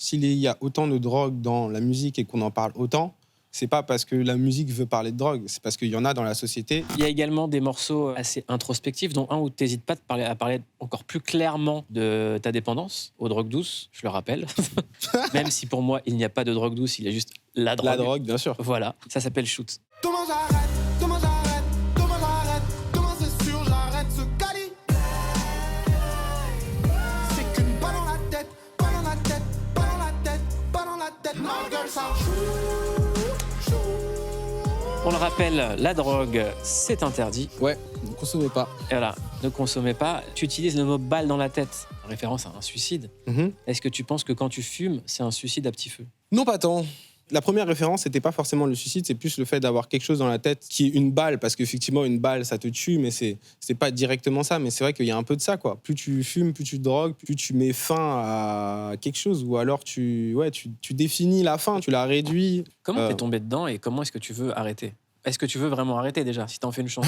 S'il y a autant de drogue dans la musique et qu'on en parle autant, c'est pas parce que la musique veut parler de drogue, c'est parce qu'il y en a dans la société. Il y a également des morceaux assez introspectifs, dont un où tu n'hésites pas à parler encore plus clairement de ta dépendance aux drogues douces, je le rappelle. Même si pour moi, il n'y a pas de drogue douce, il y a juste la drogue. La drogue, bien sûr. Voilà, ça s'appelle Shoot. Comment j'arrête, comment j'arrête, comment j'arrête, comment c'est sûr j'arrête ce cali. C'est qu'une balle dans la tête, balle dans la tête, balle dans la tête, balle dans la tête. Ma gueule ça joue. On le rappelle, la drogue, c'est interdit. Ouais, ne consommez pas. Et voilà, ne consommez pas. Tu utilises le mot balle dans la tête, en référence à un suicide. Est-ce que tu penses que quand tu fumes, c'est un suicide à petit feu? Non, pas tant. La première référence, c'était pas forcément le suicide, c'est plus le fait d'avoir quelque chose dans la tête qui est une balle, parce qu'effectivement, une balle, ça te tue, mais c'est pas directement ça. Mais c'est vrai qu'il y a un peu de ça, quoi. Plus tu fumes, plus tu te drogues, plus tu mets fin à quelque chose, ou alors tu définis la fin, tu la réduis. Comment t'es tombé dedans et comment est-ce que tu veux arrêter? Est-ce que tu veux vraiment arrêter déjà, si t'en fais une chance?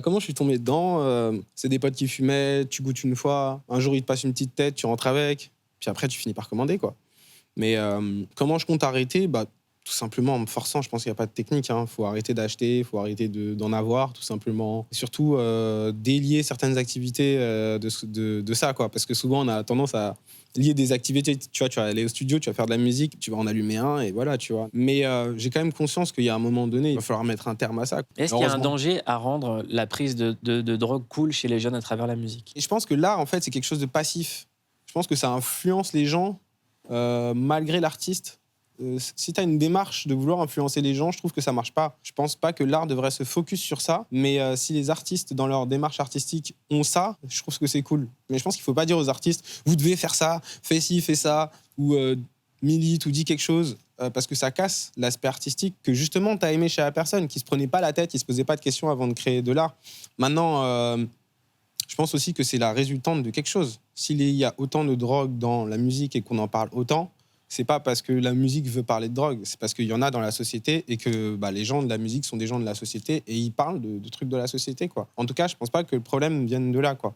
Comment je suis tombé dedans? C'est des potes qui fumaient, tu goûtes une fois, un jour ils te passent une petite tête, tu rentres avec, puis après tu finis par commander, quoi. Mais comment je compte arrêter? Tout simplement en me forçant. Je pense qu'il n'y a pas de technique. Il faut arrêter d'acheter, il faut arrêter d'en avoir, tout simplement. Et surtout, délier certaines activités de ça, quoi. Parce que souvent, on a tendance à lier des activités. Tu vois, tu vas aller au studio, tu vas faire de la musique, tu vas en allumer un, et voilà, tu vois. Mais j'ai quand même conscience qu'il y a un moment donné, il va falloir mettre un terme à ça. Est-ce qu'il y a un danger à rendre la prise de drogue cool chez les jeunes à travers la musique? Et je pense que l'art, en fait, c'est quelque chose de passif. Je pense que ça influence les gens malgré l'artiste. Si tu as une démarche de vouloir influencer les gens, je trouve que ça marche pas. Je pense pas que l'art devrait se focus sur ça, mais si les artistes, dans leur démarche artistique, ont ça, je trouve que c'est cool. Mais je pense qu'il faut pas dire aux artistes, vous devez faire ça, fais ci, fais ça, ou milite, ou dis quelque chose, parce que ça casse l'aspect artistique que justement tu as aimé chez la personne, qui se prenait pas la tête, qui se posait pas de questions avant de créer de l'art. Maintenant, je pense aussi que c'est la résultante de quelque chose. S'il y a autant de drogue dans la musique et qu'on en parle autant, c'est pas parce que la musique veut parler de drogue, c'est parce qu'il y en a dans la société et que les gens de la musique sont des gens de la société et ils parlent de trucs de la société, quoi. En tout cas, je pense pas que le problème vienne de là, quoi.